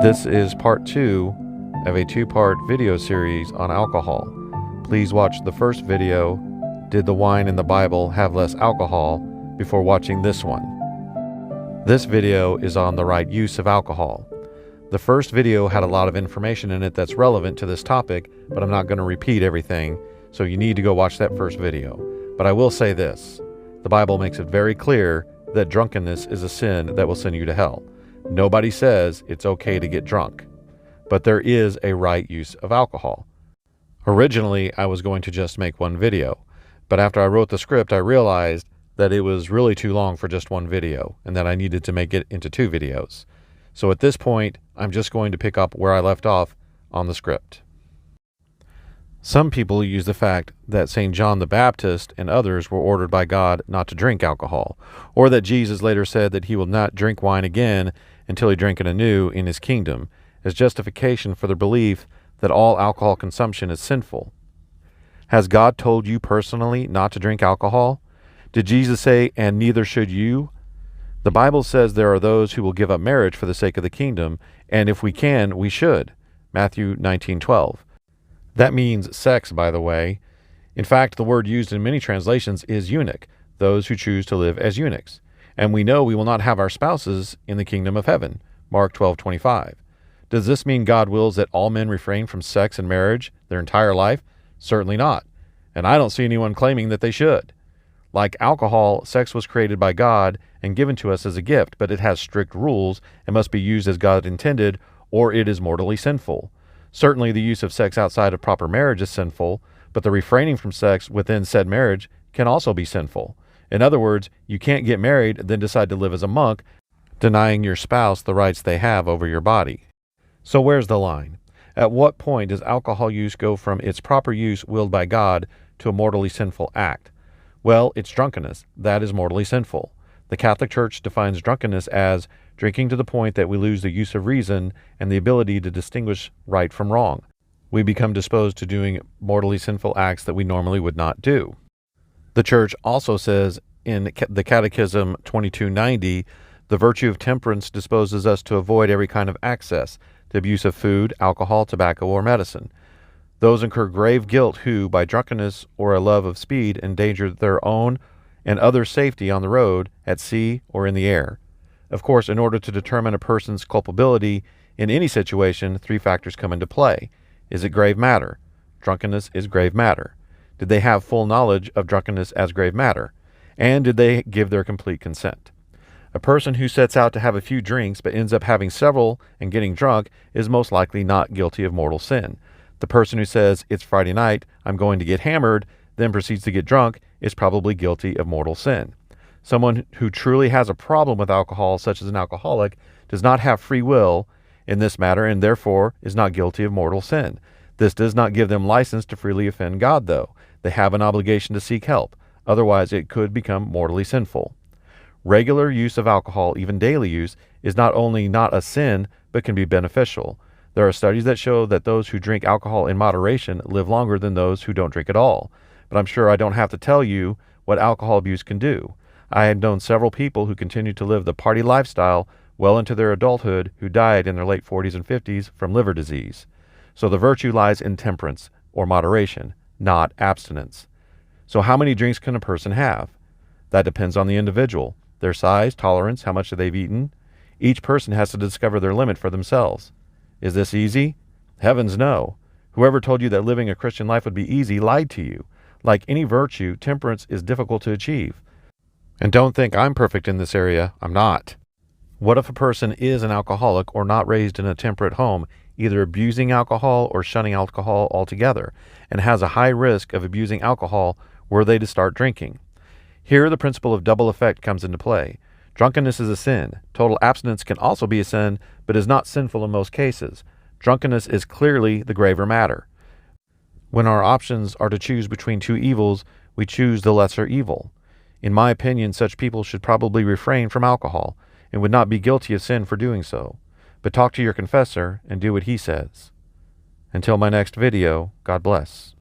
This is part 2 of a 2-part video series on alcohol. Please watch the first video, Did the Wine in the Bible Have Less Alcohol?, before watching this one. This video is on the right use of alcohol. The first video had a lot of information in it that's relevant to this topic, but I'm not going to repeat everything, so you need to go watch that first video. But I will say this, the Bible makes it very clear that drunkenness is a sin that will send you to hell. Nobody says it's okay to get drunk, but there is a right use of alcohol. Originally, I was going to just make one video, but after I wrote the script, I realized that it was really too long for just one video, and that I needed to make it into 2 videos. So at this point, I'm just going to pick up where I left off on the script. Some people use the fact that St. John the Baptist and others were ordered by God not to drink alcohol, or that Jesus later said that he will not drink wine again until he drink it anew in his kingdom, as justification for their belief that all alcohol consumption is sinful. Has God told you personally not to drink alcohol? Did Jesus say, "And neither should you"? The Bible says there are those who will give up marriage for the sake of the kingdom, and if we can, we should. Matthew 19:12. That means sex, by the way. In fact, the word used in many translations is eunuch, those who choose to live as eunuchs. And we know we will not have our spouses in the kingdom of heaven. Mark 12:25. Does this mean God wills that all men refrain from sex and marriage their entire life? Certainly not. And I don't see anyone claiming that they should. Like alcohol, sex was created by God and given to us as a gift, but it has strict rules and must be used as God intended, or it is mortally sinful. Certainly the use of sex outside of proper marriage is sinful, but the refraining from sex within said marriage can also be sinful. In other words, you can't get married, then decide to live as a monk, denying your spouse the rights they have over your body. So where's the line? At what point does alcohol use go from its proper use willed by God to a mortally sinful act? Well, it's drunkenness. That is mortally sinful. The Catholic Church defines drunkenness as drinking to the point that we lose the use of reason and the ability to distinguish right from wrong. We become disposed to doing mortally sinful acts that we normally would not do. The Church also says in the Catechism 2290, the virtue of temperance disposes us to avoid every kind of excess, the abuse of food, alcohol, tobacco, or medicine. Those incur grave guilt who, by drunkenness or a love of speed, endanger their own and others' safety on the road, at sea, or in the air. Of course, in order to determine a person's culpability in any situation, 3 factors come into play. Is it grave matter? Drunkenness is grave matter. Did they have full knowledge of drunkenness as grave matter? And did they give their complete consent? A person who sets out to have a few drinks but ends up having several and getting drunk is most likely not guilty of mortal sin. The person who says, "It's Friday night, I'm going to get hammered," then proceeds to get drunk is probably guilty of mortal sin. Someone who truly has a problem with alcohol, such as an alcoholic, does not have free will in this matter and therefore is not guilty of mortal sin. This does not give them license to freely offend God, though. They have an obligation to seek help. Otherwise, it could become mortally sinful. Regular use of alcohol, even daily use, is not only not a sin, but can be beneficial. There are studies that show that those who drink alcohol in moderation live longer than those who don't drink at all. But I'm sure I don't have to tell you what alcohol abuse can do. I have known several people who continued to live the party lifestyle well into their adulthood who died in their late 40s and 50s from liver disease. So the virtue lies in temperance, or moderation, not abstinence. So how many drinks can a person have? That depends on the individual, their size, tolerance, how much they've eaten. Each person has to discover their limit for themselves. Is this easy? Heavens no. Whoever told you that living a Christian life would be easy lied to you. Like any virtue, temperance is difficult to achieve. And don't think I'm perfect in this area. I'm not. What if a person is an alcoholic or not raised in a temperate home, either abusing alcohol or shunning alcohol altogether, and has a high risk of abusing alcohol were they to start drinking? Here the principle of double effect comes into play. Drunkenness is a sin. Total abstinence can also be a sin, but is not sinful in most cases. Drunkenness is clearly the graver matter. When our options are to choose between 2 evils, we choose the lesser evil. In my opinion, such people should probably refrain from alcohol and would not be guilty of sin for doing so. But talk to your confessor and do what he says. Until my next video, God bless.